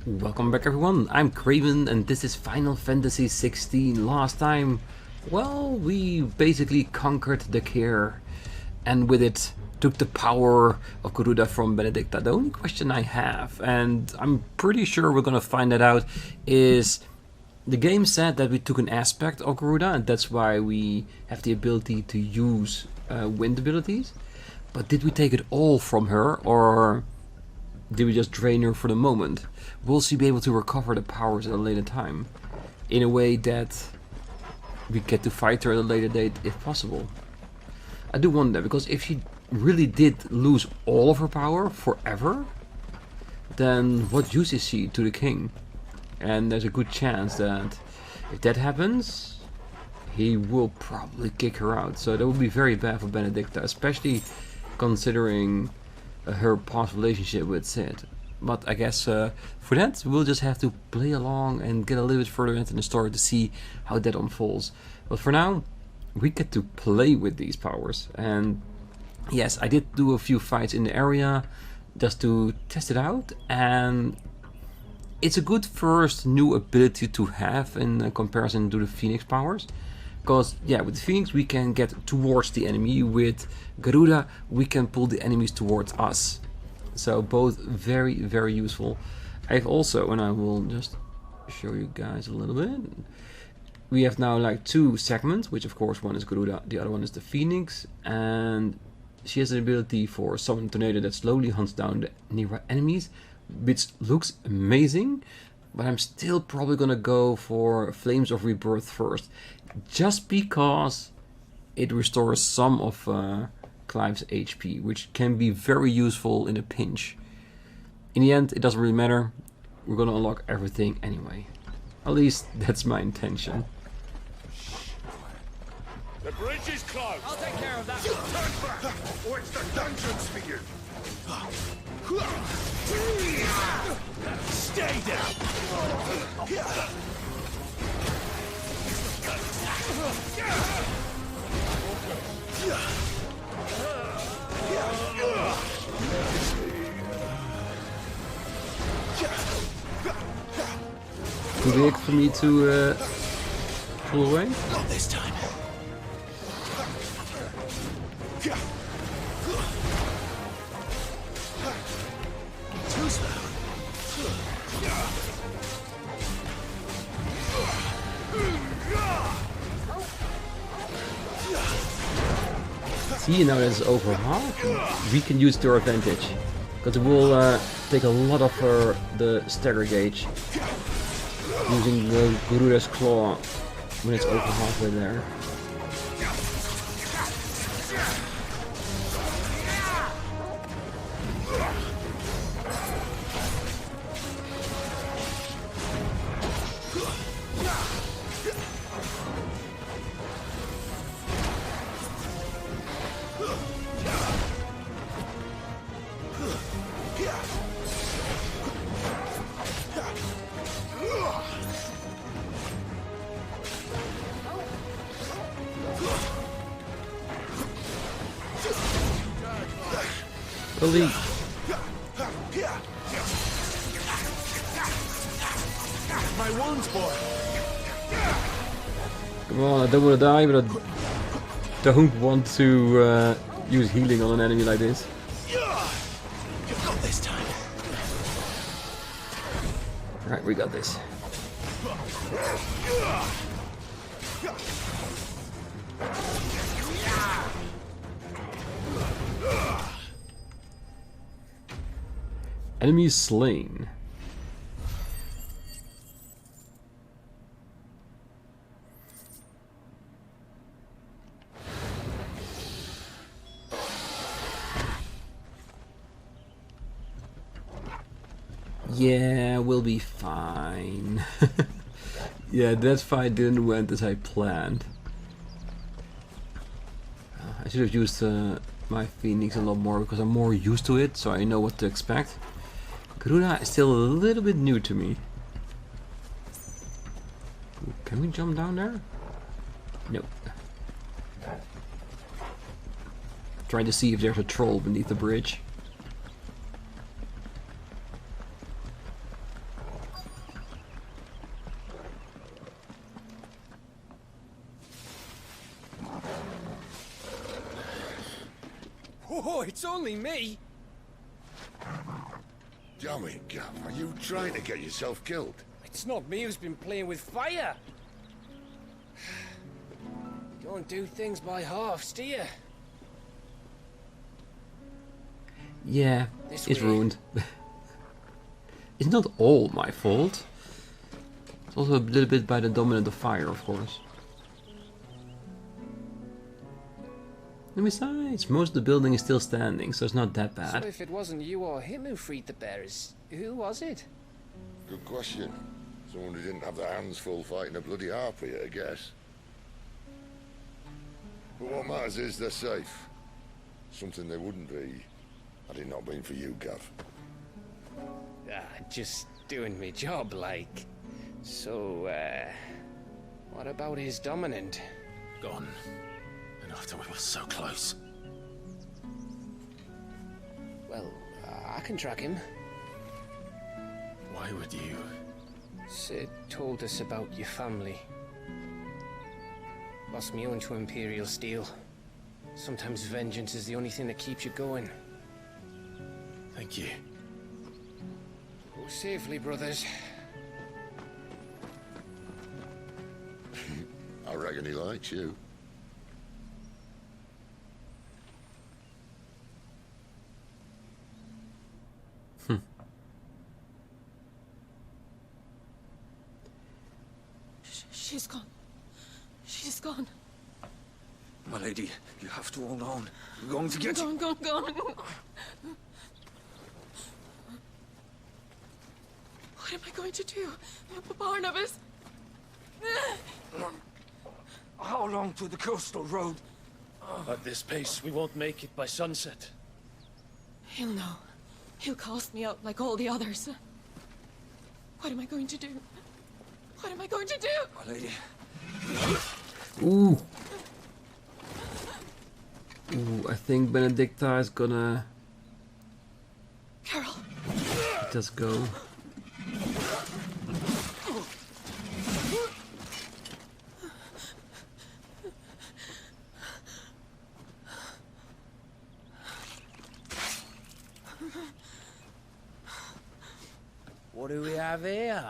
Welcome back everyone, I'm Craven and this is Final Fantasy XVI. Last time, well, we basically conquered the Care and with it took the power of Garuda from Benedicta. The only question I have, and I'm pretty sure we're gonna find that out, is the game said that we took an aspect of Garuda and that's why we have the ability to use wind abilities. But did we take it all from her, or did we just drain her for the moment? Will she be able to recover the powers at a later time? In a way that we get to fight her at a later date if possible. I do wonder, because if she really did lose all of her power forever, then what use is she to the king? And there's a good chance that if that happens, he will probably kick her out. So that would be very bad for Benedicta, especially considering her past relationship with Sid. But I guess for that we'll just have to play along and get a little bit further into the story to see how that unfolds. But for now, we get to play with these powers. And yes, I did do a few fights in the area just to test it out, and it's a good first new ability to have in comparison to the Phoenix powers. Because, yeah, with Phoenix we can get towards the enemy, with Garuda we can pull the enemies towards us. So both very, very useful. I've also, and I will just show you guys a little bit, we have now like two segments, which of course one is Garuda, the other one is the Phoenix, and she has an ability for summon tornado that slowly hunts down the nearby enemies, which looks amazing, but I'm still probably gonna go for Flames of Rebirth first, just because it restores some of Clive's HP, which can be very useful in a pinch. In the end, it doesn't really matter. We're gonna unlock everything anyway. At least that's my intention. The bridge is closed. I'll take care of that. Turn back, or it's the dungeons for you. Stay down. Too big for me to pull away? Not this time. Too slow. See, now that it's over half, we can use it to our advantage. Because it will take a lot of the stagger gauge. Using the Garuda's claw when it's over halfway there. Elite. My wounds, boy. Come on, I don't want to die, but I don't want to use healing on an enemy like this. Not this time. Right, we got this. Enemies slain. Yeah, we'll be fine. Yeah, that fight didn't went as I planned. I should have used my Phoenix a lot more because I'm more used to it, so I know what to expect. Garuda is still a little bit new to me. Ooh, can we jump down there? Nope. Trying to see if there's a troll beneath the bridge. Oh, it's only me. Damn it, Gav. Are you trying to get yourself killed? It's not me who's been playing with fire. You don't do things by halves, do you? Yeah, This it's way. ruined. It's not all my fault. It's also a little bit by the dominant of fire, of course. And besides, most of the building is still standing, so it's not that So bad. if it wasn't you or him who freed the bearers, who was it? Good question. Someone who didn't have their hands full fighting a bloody harpy, I guess. But what matters is they're safe. Something they wouldn't be had it not been for you, Gav. Just doing me job, like. So, what about his dominant? Gone. And after we were so close. Well, I can track him. Why would you? Sid told us about your family. Lost me own to Imperial Steel. Sometimes vengeance is the only thing that keeps you going. Thank you. Go safely, brothers. I reckon he likes you. She's gone. She's gone. My lady, you have to hold on. We're going to get you. Gone. What am I going to do? Barnabas? How long to the coastal road? At this pace, we won't make it by sunset. He'll know. He'll cast me out like all the others. What am I going to do? What am I going to do? My lady, Ooh. Ooh, I think Benedicta is gonna Carol. just go. What do we have here?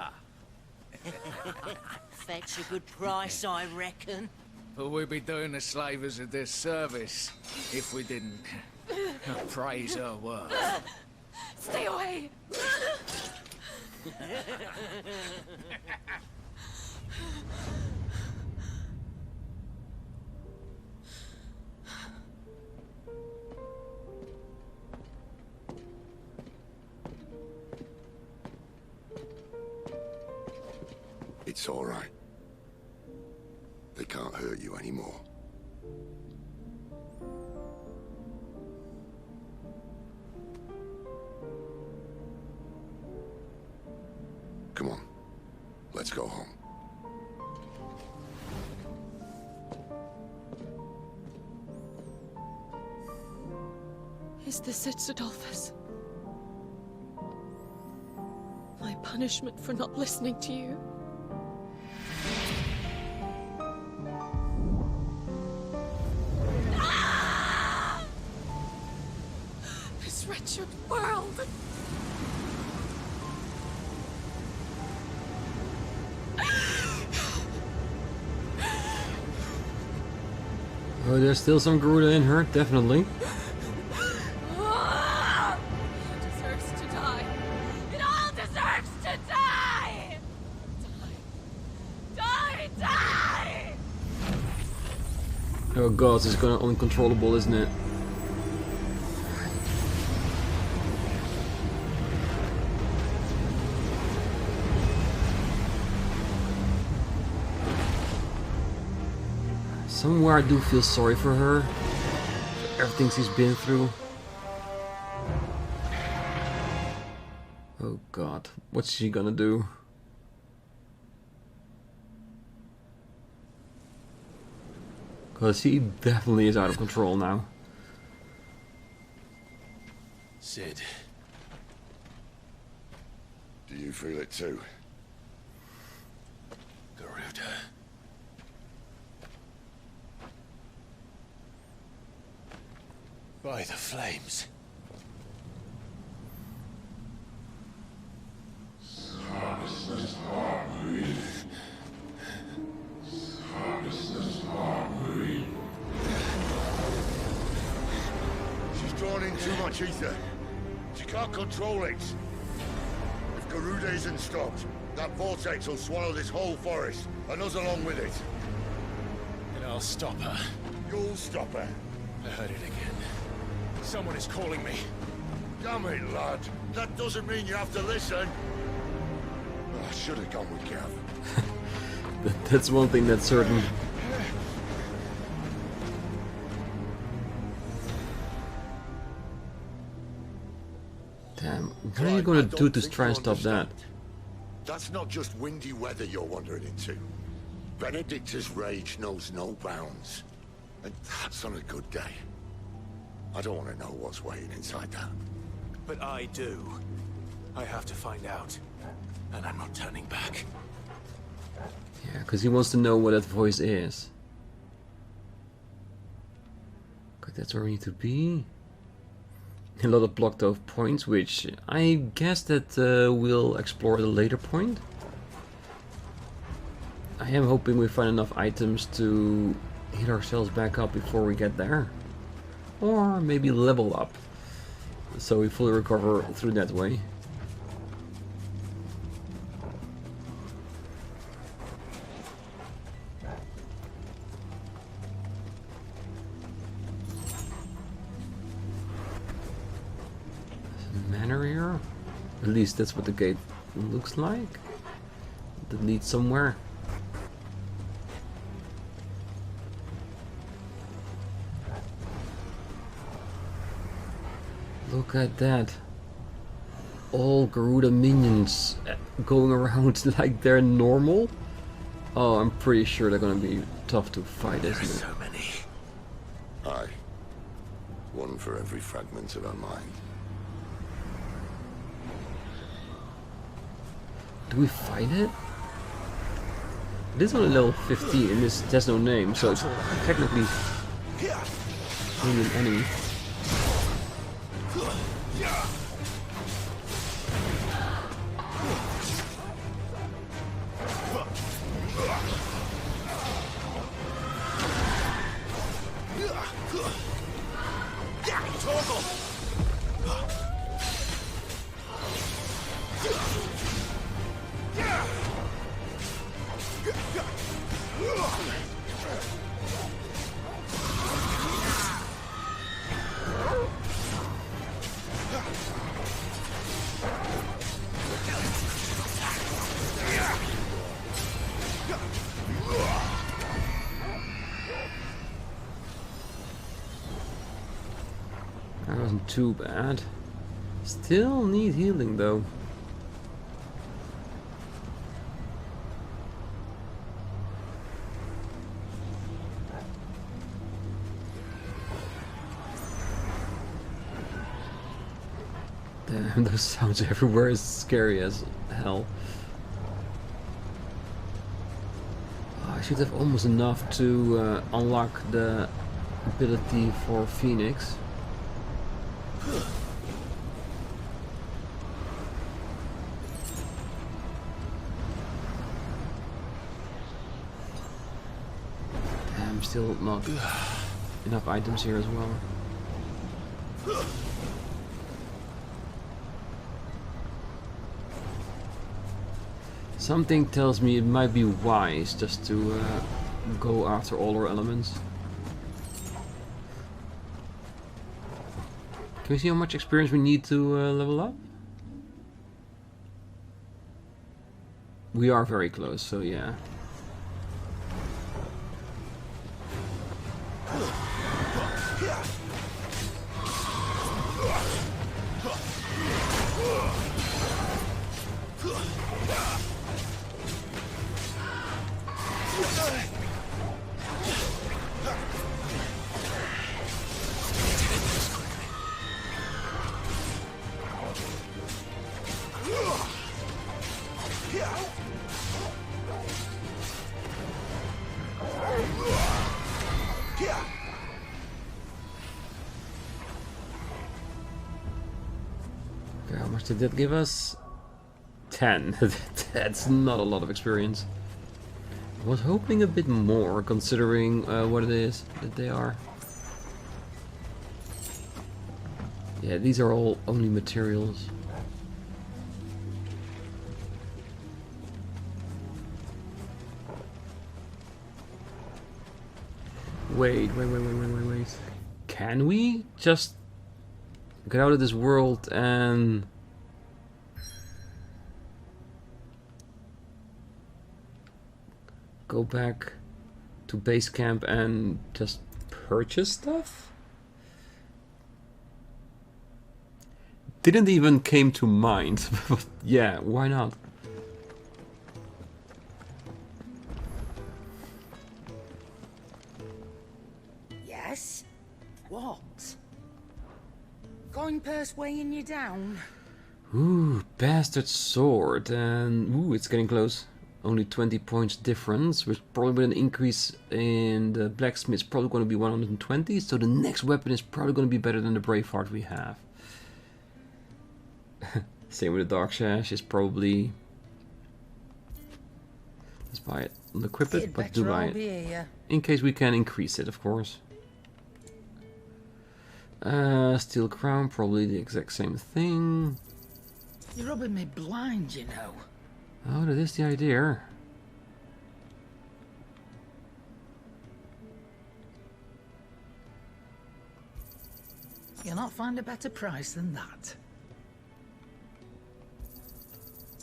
Fetch a good price, I reckon. But we'd be doing the slavers a disservice if we didn't praise her work. Stay away. It's all right. They can't hurt you anymore. Come on. Let's go home. Is this it, Adolphus? My punishment for not listening to you? Ah! This wretched world! Oh, there's still some Garuda in her, definitely. Ah! It deserves to die. It all deserves to die! Die! Oh god, this is gonna uncontrollable, isn't it? Somewhere I do feel sorry for her. For everything she's been through. Oh god, what's she gonna do? Because he definitely is out of control now. Sid, Do you feel it too? Garuda. By the flames. She's drawn in too much ether. She can't control it. If Garuda isn't stopped, that vortex will swallow this whole forest, and us along with it. And I'll stop her. You'll stop her. I heard it again. Someone is calling me. Damn it, lad. That doesn't mean you have to listen. Oh, I should have gone with Gav. That's one thing that's certain. Damn, what are you gonna do to try and stop that? That's not just windy weather you're wandering into. Benedicta's rage knows no bounds. And that's on a good day. I don't want to know what's waiting inside that. But I do. I have to find out. And I'm not turning back. Yeah, because he wants to know what that voice is. Okay, that's where we need to be. A lot of blocked off points, which I guess that we'll explore at a later point. I am hoping we find enough items to heal ourselves back up before we get there. Or maybe level up, so we fully recover through that way. Manor here? At least that's what the gate looks like. That leads somewhere. Look at that. All Garuda minions going around like they're normal. Oh, I'm pretty sure they're gonna be tough to fight, isn't it? So many. Aye. One for every fragment of our mind. Do we fight it? It is only level 15 and this has no name, so it's technically only an enemy. That wasn't too bad. Still need healing though. Damn, those sounds everywhere is scary as hell. Oh, I should have almost enough to unlock the ability for Phoenix. Damn, still not enough items here as well. Something tells me it might be wise just to go after all our elements. Can we see how much experience we need to level up? We are very close, so yeah. much did that give us? 10. That's not a lot of experience. I was hoping a bit more, considering what it is that they are. Yeah, these are all only materials. Wait. Can we just get out of this world and... go back to base camp and just purchase stuff? Didn't even came to mind. But yeah, why not? Yes? What? Going purse weighing you down? Ooh, bastard sword, and ooh, it's getting close. Only 20 points difference, which probably with an increase in the blacksmith is probably going to be 120, so the next weapon is probably going to be better than the Braveheart we have. Same with the Dark Sash, is probably... let's buy it. I'll equip it, but do buy it. In case we can increase it, of course. Steel Crown, probably the exact same thing. You're rubbing me blind, you know. Oh, that is the idea. You'll not find a better price than that.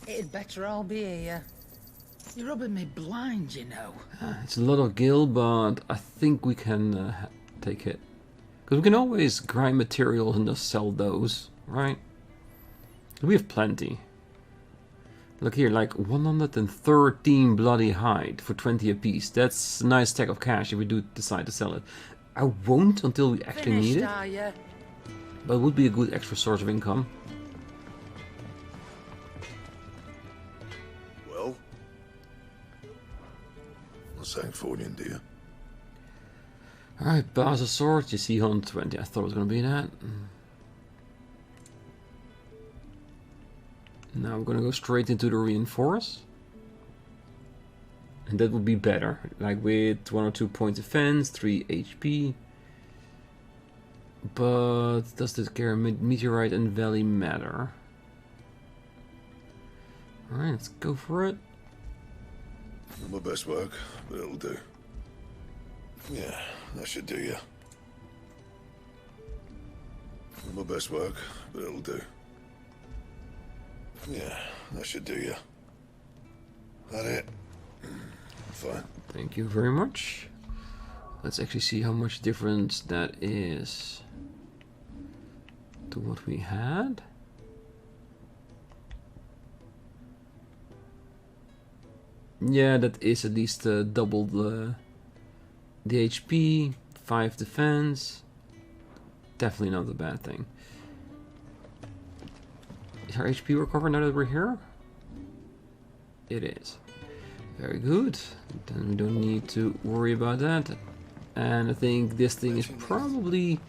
It'd better all be here. You're rubbing me blind, you know. It's a lot of gil, but I think we can take it. Because we can always grind materials and just sell those, right? We have plenty. Look here, like 113 bloody hide for 20 apiece. That's a nice stack of cash if we do decide to sell it. I won't until we actually need it. But it would be a good extra source of income. Well? What's that for you, dear? Alright, Bazaar sword, you see 120. I thought it was going to be that. Now I'm going to go straight into the reinforce. And that would be better. Like with 1 or 2 points defense, 3 HP. But does this carry meteorite and valley matter? Alright, let's go for it. Not my best work, but it'll do. Yeah, that should do you. Not my best work, but it'll do. Yeah, that should do you. That it? Fine. Thank you very much. Let's actually see how much difference that is to what we had. Yeah, that is at least double the HP, 5 defense. Definitely not a bad thing. Is our HP recovered now that we're here? It is. Very good. Then we don't need to worry about that. And I think this thing is probably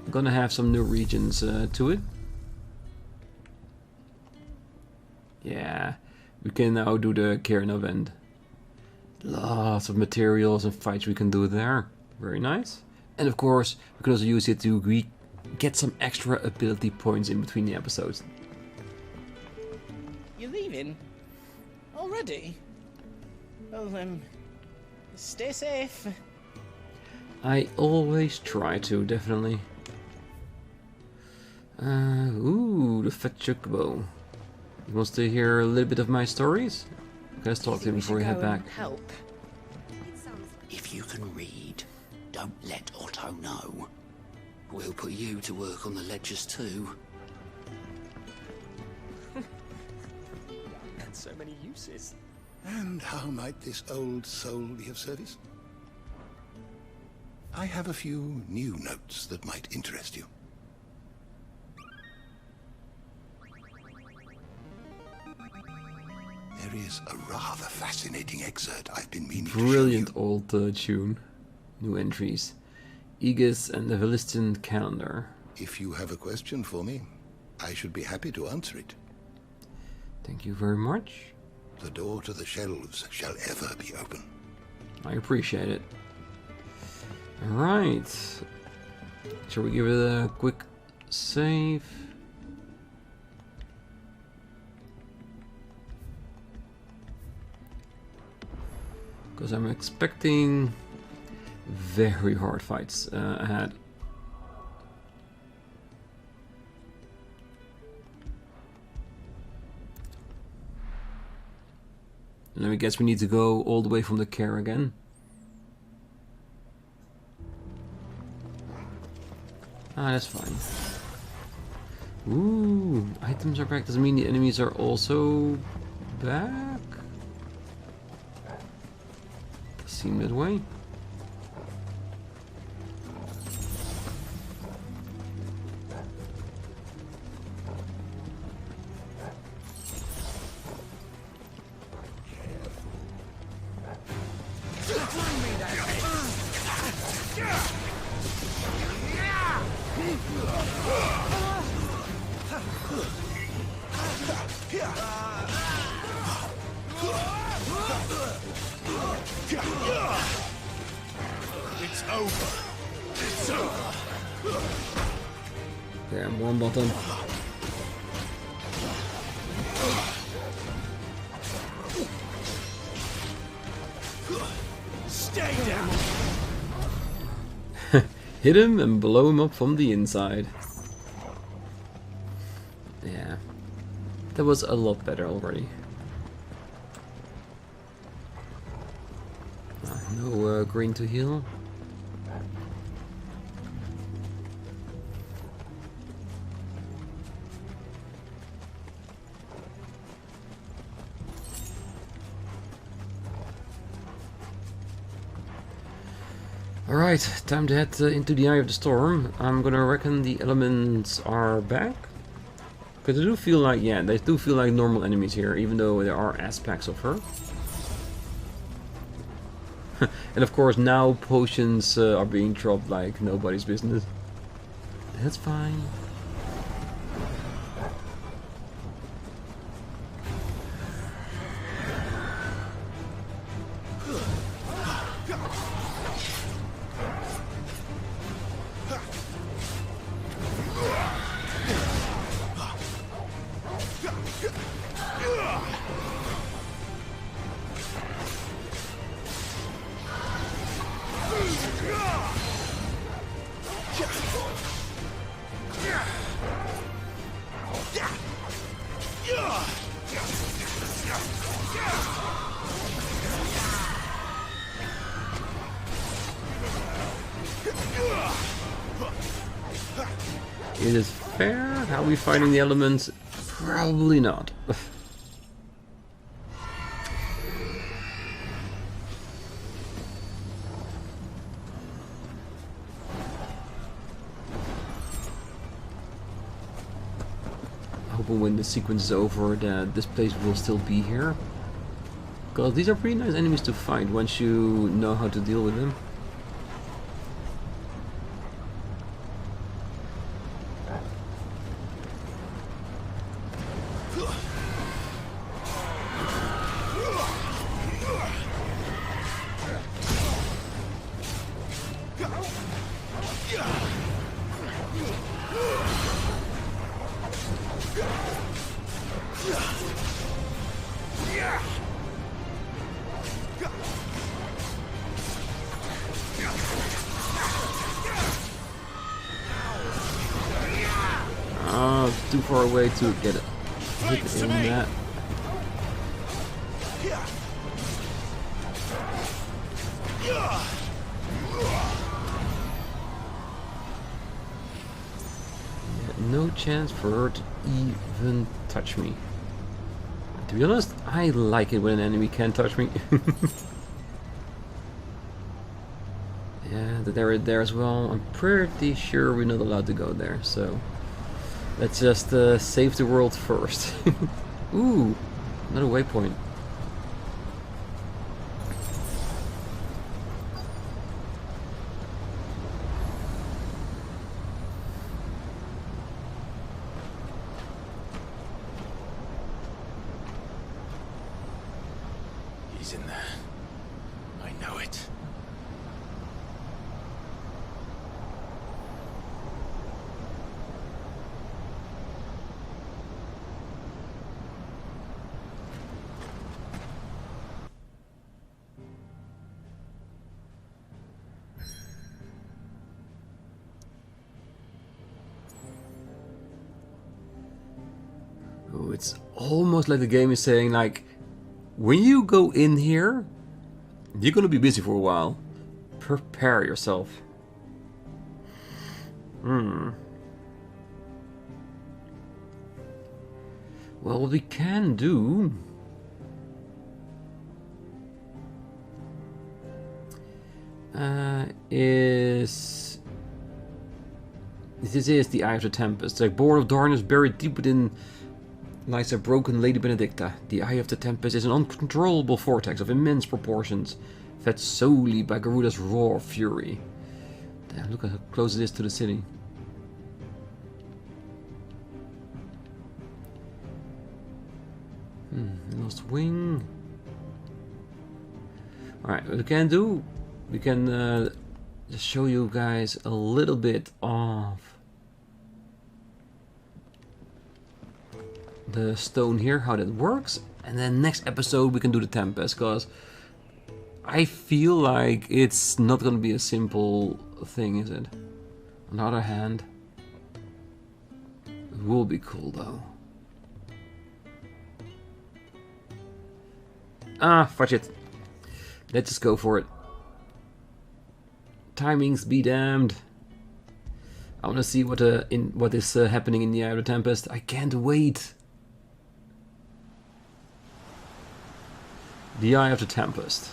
gonna have some new regions to it. Yeah, we can now do the Cairn event. Lots of materials and fights we can do there. Very nice. And of course, we can also use it to get some extra ability points in between the episodes. You're leaving? Already? Well, stay safe. I always try to, definitely. Ooh, the fat chocobo. He wants to hear a little bit of my stories? Let's talk to him before we head back. Help. If you can read, don't let Otto know. We'll put you to work on the ledgers too. And so many uses. And how might this old soul be of service? I have a few new notes that might interest you. There is a rather fascinating excerpt I've been meaning to show you. Brilliant old tune. New entries. Aegis and the Valisthea calendar. If you have a question for me, I should be happy to answer it. Thank you very much. The door to the shelves shall ever be open. I appreciate it. Alright. Shall we give it a quick save? Because I'm expecting very hard fights ahead. And I guess we need to go all the way from the care again. Ah, that's fine. Ooh, items are back. Doesn't mean the enemies are also back. Seem that way. It's over. It's over. Okay, I'm one button. Stay down. Hit him and blow him up from the inside. Yeah, that was a lot better already. No green to heal. Alright, time to head into the eye of the storm. I'm gonna reckon the elements are back. Because they do feel like, yeah, they do feel like normal enemies here, even though there are aspects of her. And of course now potions are being dropped like nobody's business. That's fine. Is it fair? How are we fighting the elements? Probably not. Hoping when the sequence is over that this place will still be here. Because these are pretty nice enemies to fight once you know how to deal with them. Too far away to get it. Hit in that. No chance for her to even touch me. To be honest, I like it when an enemy can't touch me. Yeah, they're there as well. I'm pretty sure we're not allowed to go there, so let's just save the world first. Ooh, another waypoint. is in there. I know it. Oh, it's almost like the game is saying, like, when you go in here, you're gonna be busy for a while. Prepare yourself. Well, what we can do is... This is the Eye of the Tempest. Like, born of darkness, buried deep within lies a broken Lady Benedicta. The Eye of the Tempest is an uncontrollable vortex of immense proportions, fed solely by Garuda's raw fury. Damn, look how close it is to the city. Lost wing. Alright, what we can do, we can just show you guys a little bit of the stone here, how that works, and then next episode we can do the Tempest, because I feel like it's not going to be a simple thing, is it? On the other hand, it will be cool though. Ah, fudge it. Let's just go for it. Timings be damned. I want to see what is happening in the Eye of the Tempest. I can't wait. The Eye of the Tempest.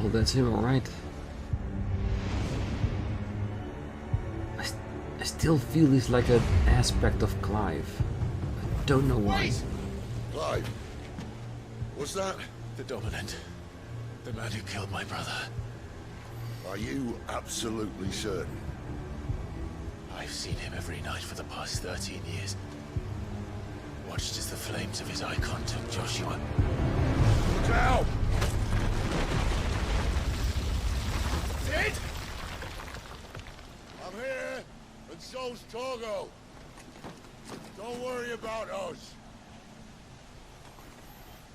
Oh, that's him, alright. I still feel he's like an aspect of Clive. I don't know why. Wait! Clive. What's that? The Dominant. The man who killed my brother. Are you absolutely certain? I've seen him every night for the past 13 years. Watched as the flames of his Eikon took Joshua. Look out! Sid! I'm here, and so's Torgo. Don't worry about us.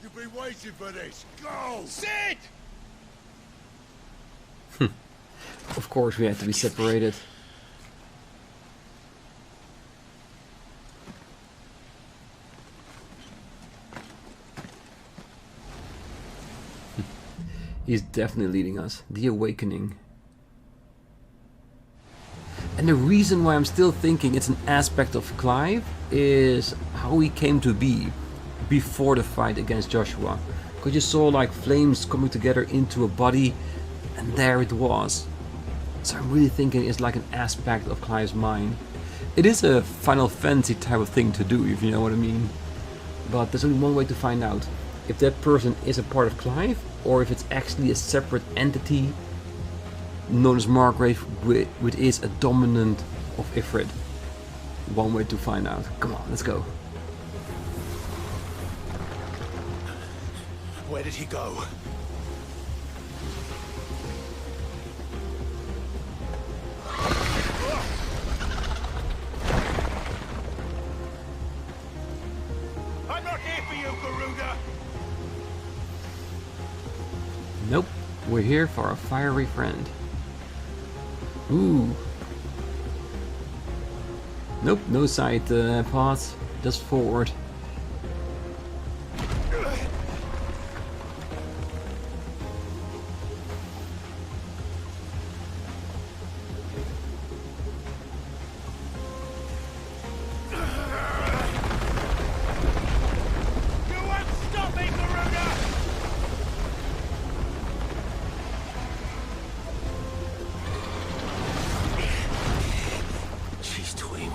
You've been waiting for this. Go! Sid! Of course we had to be separated. He's definitely leading us. The Awakening. And the reason why I'm still thinking it's an aspect of Clive is how he came to be before the fight against Joshua. Because you saw like flames coming together into a body, and there it was. So I'm really thinking it's like an aspect of Clive's mind. It is a Final Fantasy type of thing to do, if you know what I mean. But there's only one way to find out. If that person is a part of Clive, or if it's actually a separate entity known as Margrave, which is a dominant of Ifrit. One way to find out. Come on, let's go. Where did he go? I'm not here for you, Garuda! Nope, we're here for a fiery friend. Ooh. Nope, no side paths, just forward.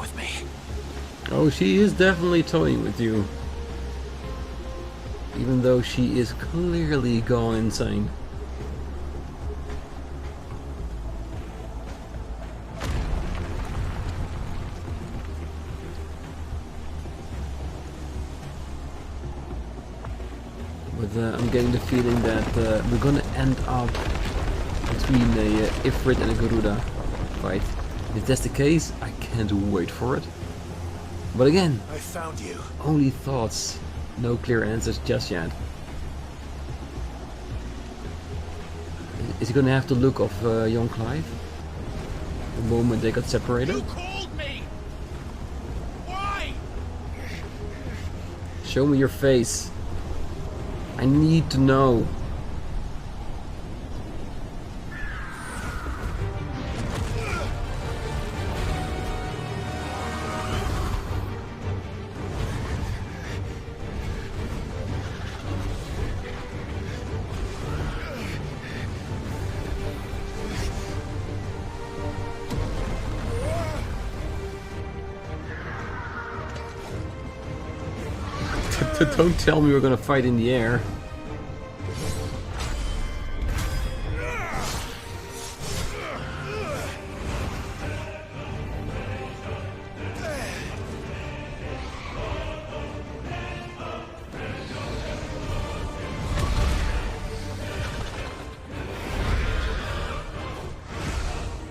with me. Oh, she is definitely toying with you. even though she is clearly gone insane. But I'm getting the feeling that we're gonna end up between a Ifrit and a Garuda fight. If that's the case, I can't wait for it. But again, I found you. only thoughts, no clear answers just yet. Is he gonna have the look of young Clive? The moment they got separated? You called me. Why? Show me your face. I need to know. Don't tell me we're gonna fight in the air.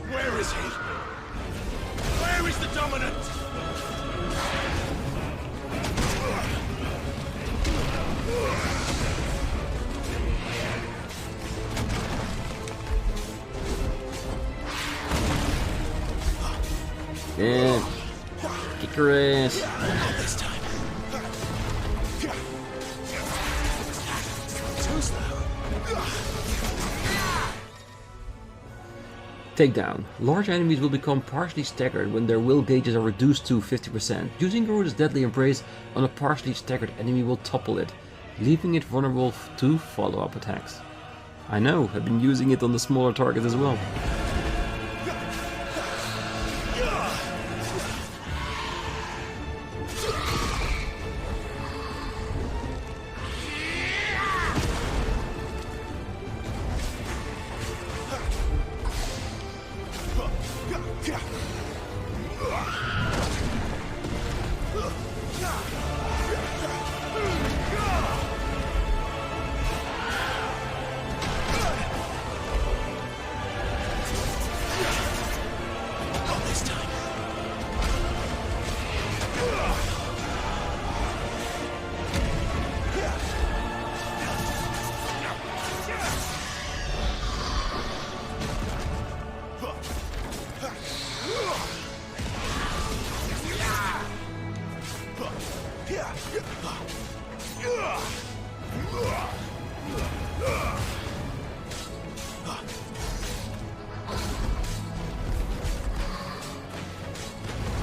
Where is he? Where is the dominant? Yeah. Kick her ass. Not this time. Too slow. Takedown. Large enemies will become partially staggered when their will gauges are reduced to 50%. Using Garuda's deadly embrace on a partially staggered enemy will topple it, leaving it vulnerable to follow-up attacks. I know, I've been using it on the smaller targets as well.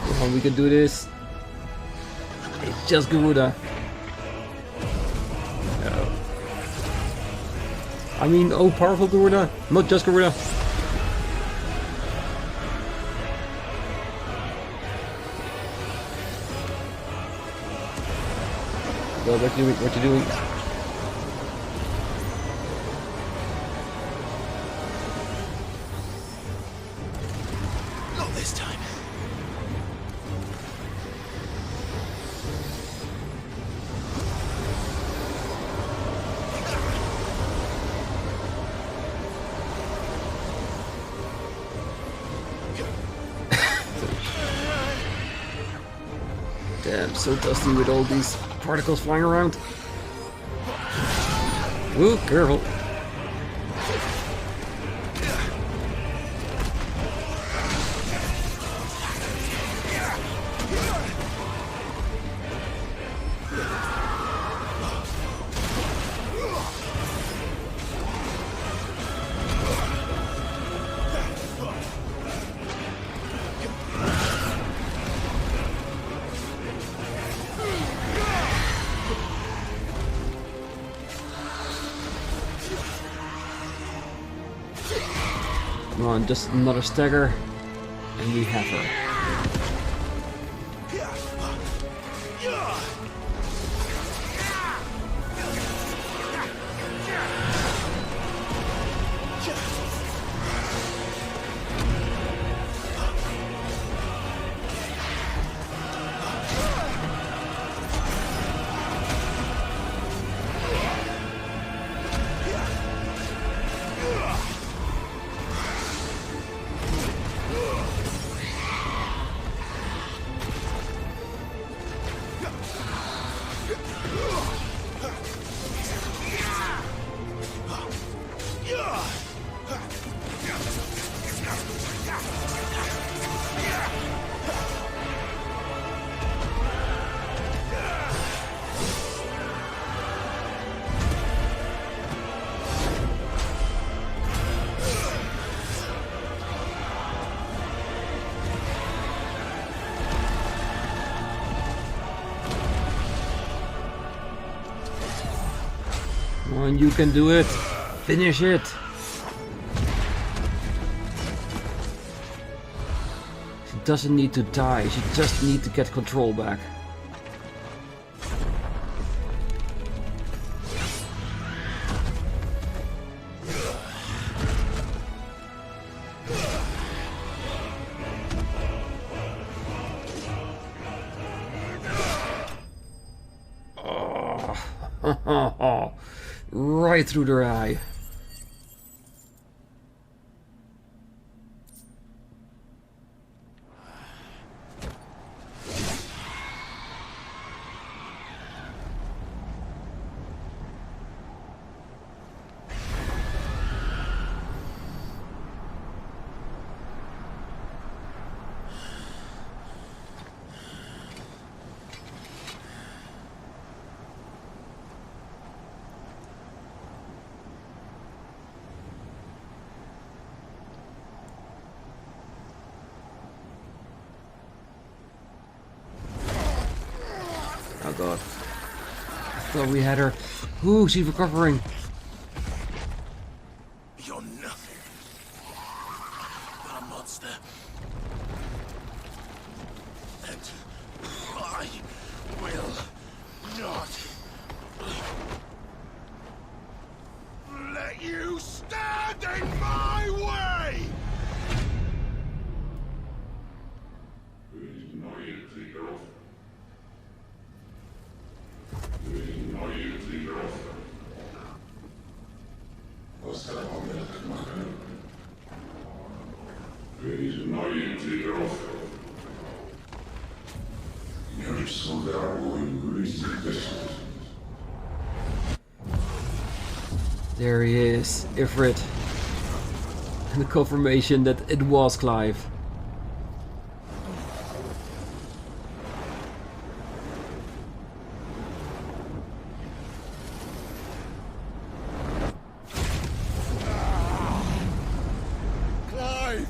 Come on, we can do this. It's just Garuda. No. I mean, oh, powerful Garuda, not just Garuda. Well, what you doing? What you doing? Not this time. Damn, so dusty with all these particles flying around. Ooh, careful. Come on, just another stagger, and we have her. Come on, you can do it. Finish it. She doesn't need to die. She just needs to get control back. Right through their eye. Oh god. I thought we had her. Ooh, she's recovering. You're nothing but a monster. And I will not let you stand in my way! There he is, Ifrit. And the confirmation that it was Clive. Clive!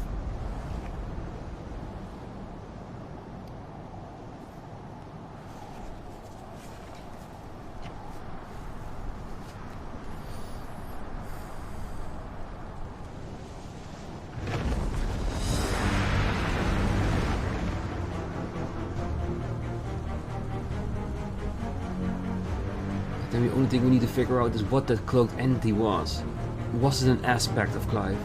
Then the only thing we need to figure out is what that cloaked entity was. Was it an aspect of Clive?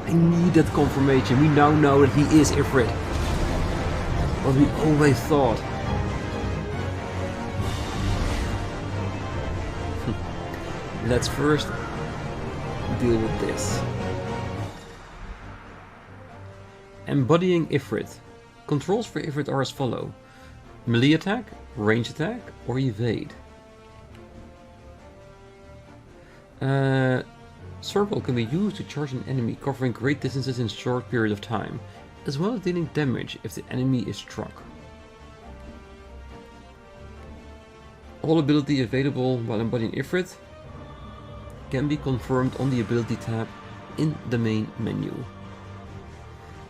I need that confirmation. We now know that he is Ifrit. What we always thought. Let's first deal with this. Embodying Ifrit. Controls for Ifrit are as follow. Melee attack, range attack, or evade. Circle can be used to charge an enemy covering great distances in a short period of time, as well as dealing damage if the enemy is struck. All ability available while embodying Ifrit can be confirmed on the ability tab in the main menu.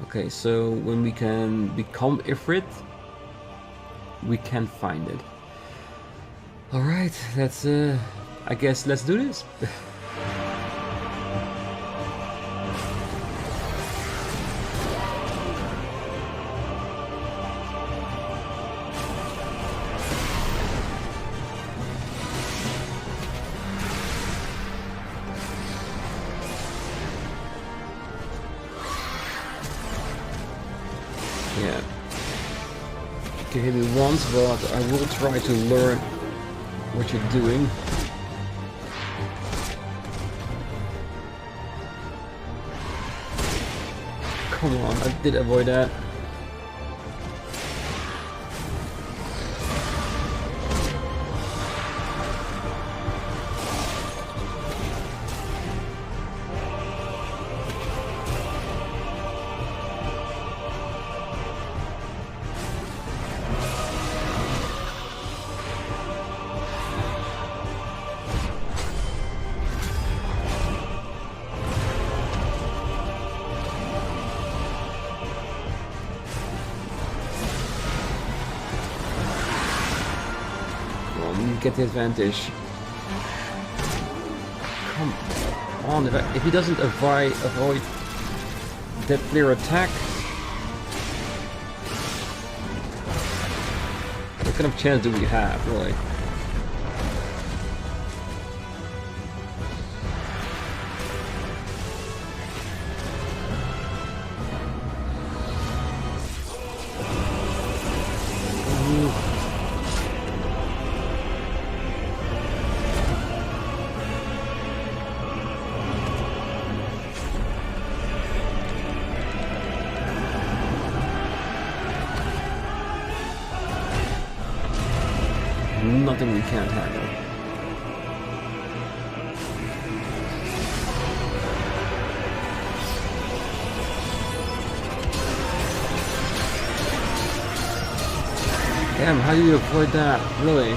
Okay, so when we can become Ifrit, we can find it. Alright, that's I guess let's do this. Yeah. You can hit me once, but I will try to learn what you're doing. Come on, I did avoid that. Get the advantage. come on. If he doesn't avoid that clear attack, what kind of chance do we have, really? Nothing we can't handle. Damn, how do you avoid that? Really?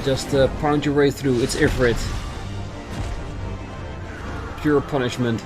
Just pound your way through. It's Ifrit. Pure punishment.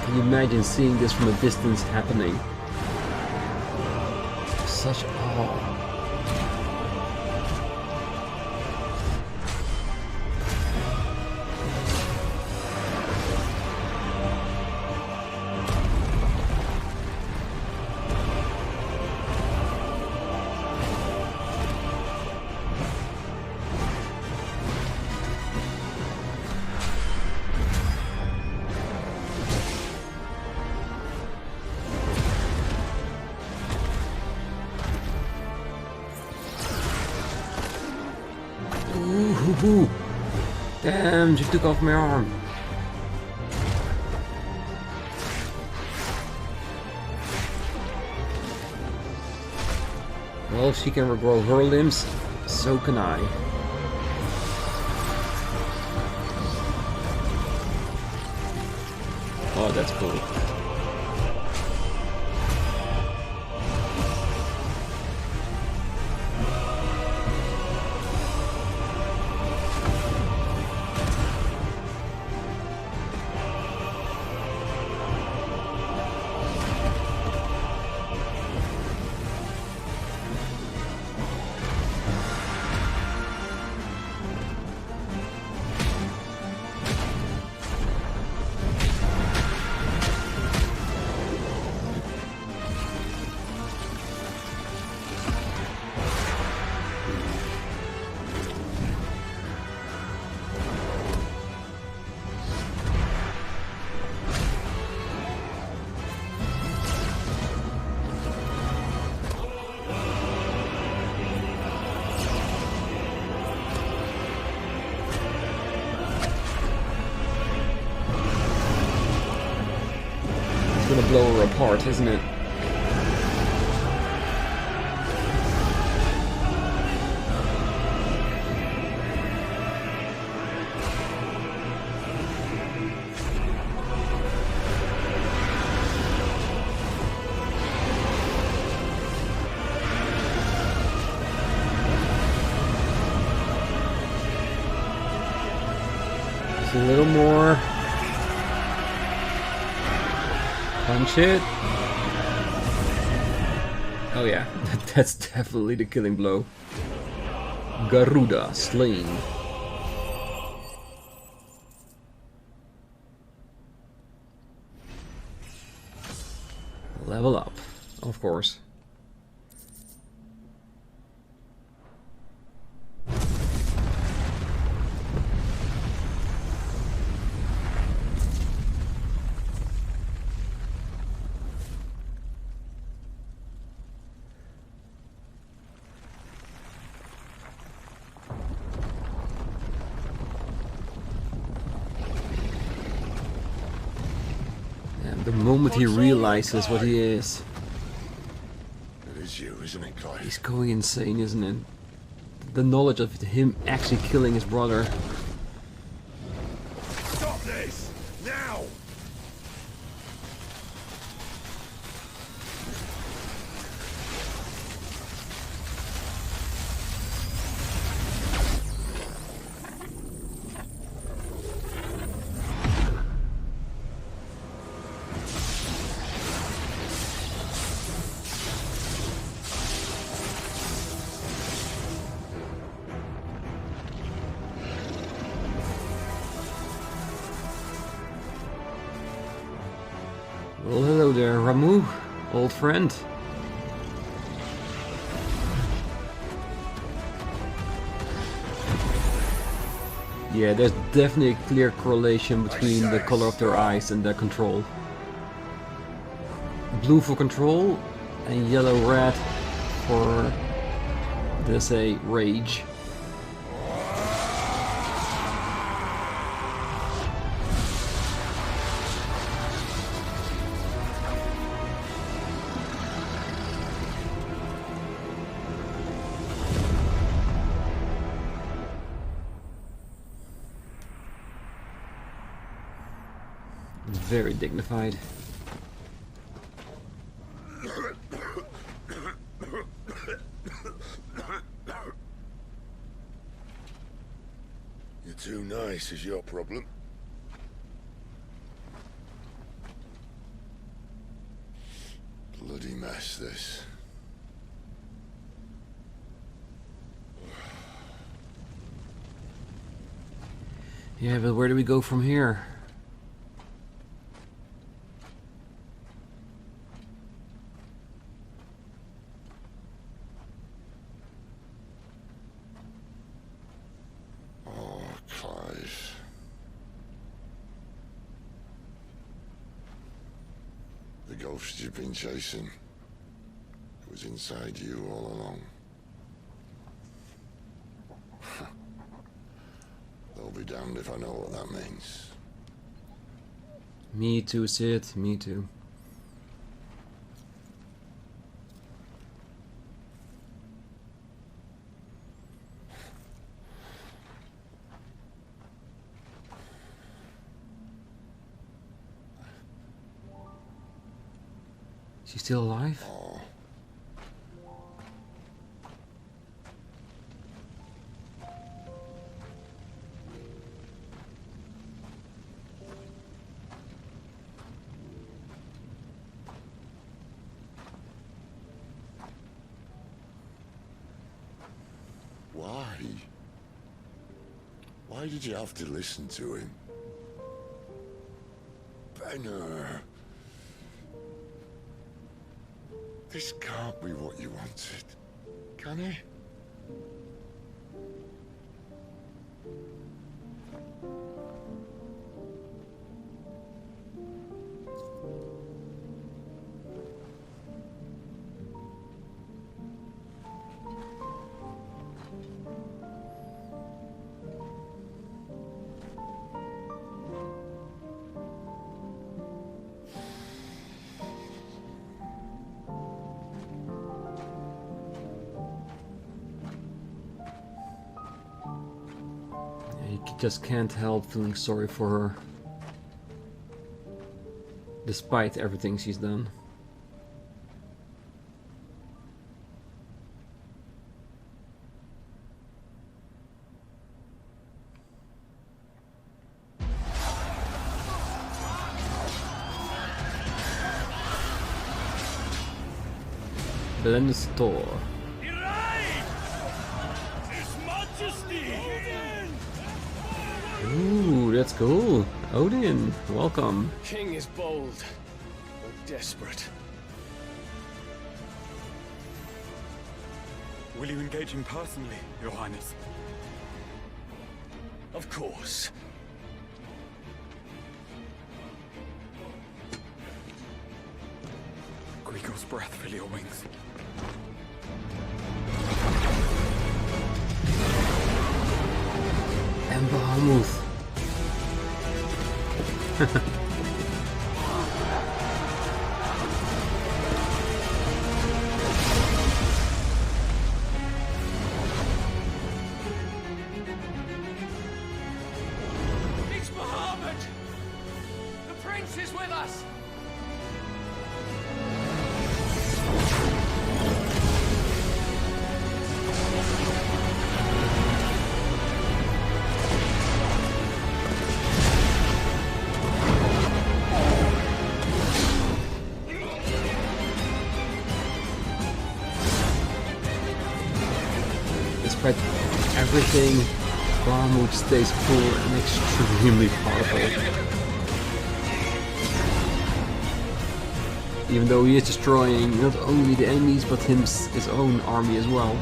Can you imagine seeing this from a distance happening? Such awe. Ooh. Damn, she took off my arm. Well, if she can regrow her limbs, so can I. Oh, that's cool. Gonna blow her apart, isn't it? Just a little more. Punch it. Oh yeah, that's definitely the killing blow. Garuda slain. Level up, of course. The moment he realizes what he is, It is you, isn't it, Clive? he's going insane, isn't it? The knowledge of him actually killing his brother. Stop this! Now! Well, hello there, Ramu, old friend. Yeah, there's definitely a clear correlation between the color of their eyes and their control. Blue for control and yellow-red for, let's say, rage. Very dignified. You're too nice is your problem. Bloody mess, this. Yeah, but where do we go from here? Oh, Clive. The ghost you've been chasing, it was inside you all along. They'll be damned if I know what that means. Me too, Sid. Me too. Is he still alive? Oh. Why? Why did you have to listen to him? Benner. This can't be what you wanted, can it? He just can't help feeling sorry for her. Despite everything she's done. Then the store. Ooh, that's cool. Odin, welcome. King is bold, but desperate. Will you engage him personally, Your Highness? Of course. Grigor's breath fill your wings. En Bahamut. Despite everything, Bahamut stays cool and extremely powerful. Even though he is destroying not only the enemies but his own army as well.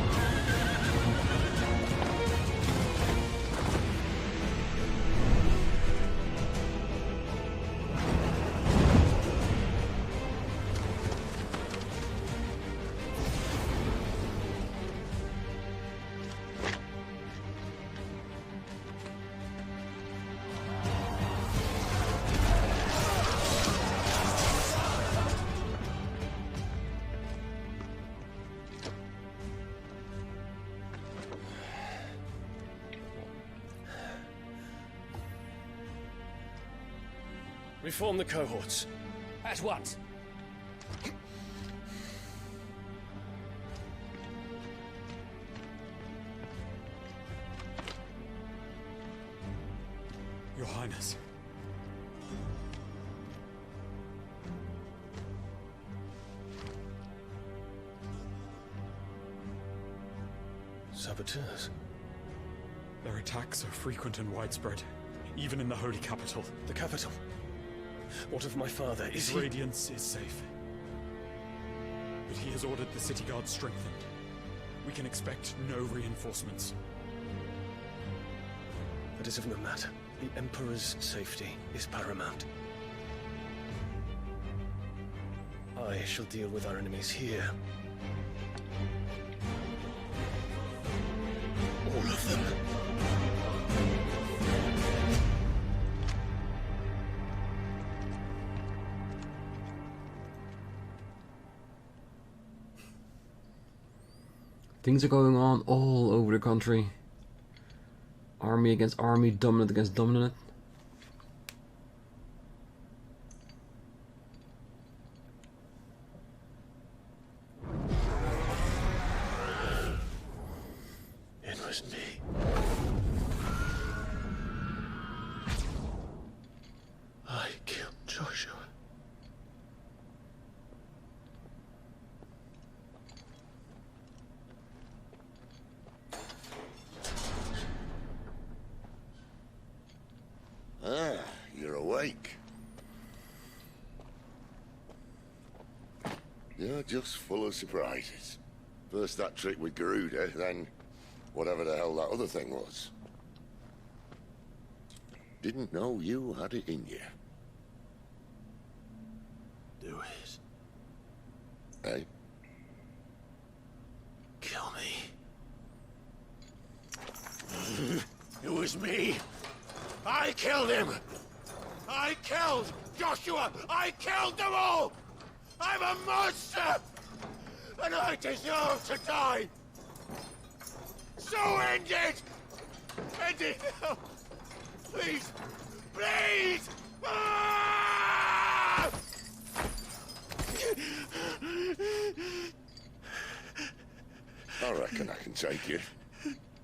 Reform the cohorts. At once. Your Highness. Saboteurs? Their attacks are frequent and widespread, even in the holy capital. The capital? What of my father? His radiance is safe. But he has ordered the city guard strengthened. We can expect no reinforcements. That is of no matter. The Emperor's safety is paramount. I shall deal with our enemies here. All of them. Things are going on all over the country. Army against army, dominant against dominant. It was me. I killed Joshua. Ah, you're awake. You're just full of surprises. First that trick with Garuda, then whatever the hell that other thing was. Didn't know you had it in you. Do it. Hey? Kill me. It was me. I killed him! I killed Joshua! I killed them all! I'm a monster! And I deserve to die! So end it! End it now! Please! Please! Ah! I reckon I can take it,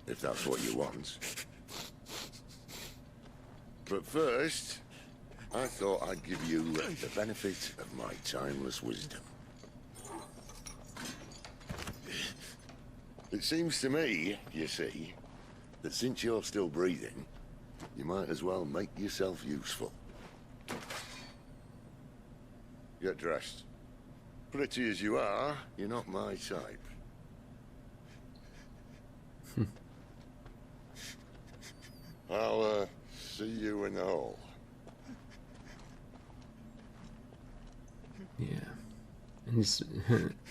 if that's what you want. But first, I thought I'd give you the benefit of my timeless wisdom. It seems to me, you see, that since you're still breathing, you might as well make yourself useful. Get dressed. Pretty as you are, you're not my type. I'll, see you in the hall. Yeah.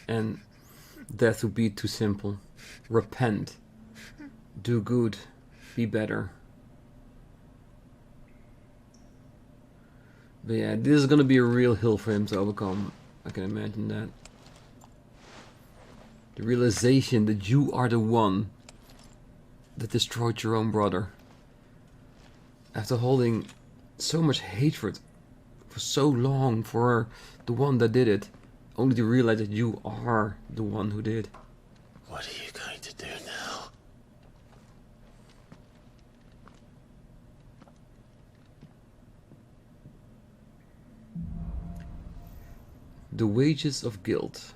And death would be too simple. Repent. Do good. Be better. But yeah, this is gonna be a real hill for him to overcome. I can imagine that. The realization that you are the one that destroyed your own brother. After holding so much hatred for so long for the one that did it, only to realize that you are the one who did. What are you going to do now? The wages of guilt.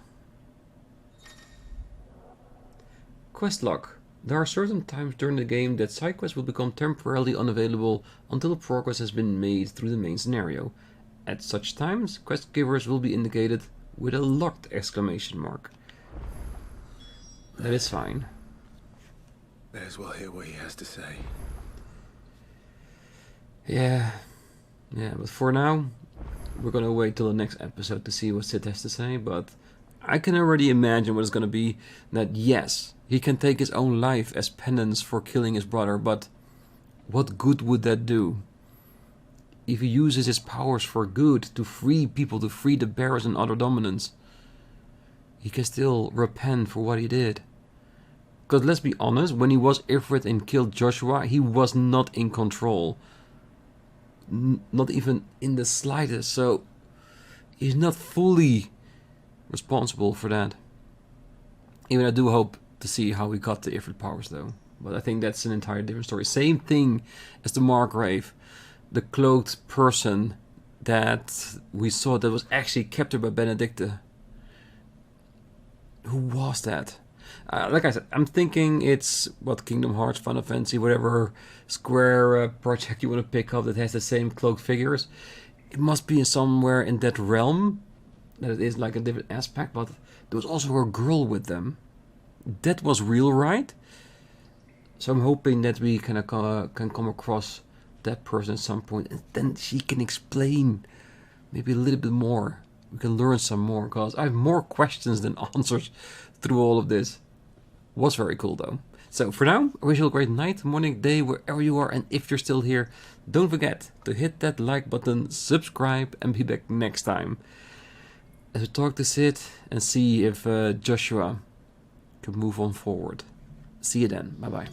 Quest log. There are certain times during the game that side quests will become temporarily unavailable until progress has been made through the main scenario. At such times, quest givers will be indicated with a locked exclamation mark. That is fine. May as well hear what he has to say. Yeah, but for now, we're gonna wait till the next episode to see what Sid has to say, but I can already imagine what it's gonna be. That yes, he can take his own life as penance for killing his brother, but what good would that do? If he uses his powers for good, to free people, to free the bearers and other dominants, he can still repent for what he did. Because let's be honest, when he was Ifrit and killed Joshua, he was not in control. Not even in the slightest, so he's not fully responsible for that. Even I do hope to see how he got the Ifrit powers though, but I think that's an entirely different story. Same thing as the Margrave, the cloaked person that we saw that was actually captured by Benedicta. Who was that? Like I said, I'm thinking it's what Kingdom Hearts, Final Fantasy, whatever Square project you want to pick up that has the same cloaked figures. It must be somewhere in that realm that it is like a different aspect, but there was also a girl with them. That was real, right? So I'm hoping that we can come across that person at some point, and then she can explain maybe a little bit more. We can learn some more, because I have more questions than answers through all of this. Was very cool though. So for now, I wish you a great night, morning, day, wherever you are, and if you're still here, don't forget to hit that like button, subscribe, and be back next time as we talk to Sid and see if Joshua can move on forward. See you then. Bye bye.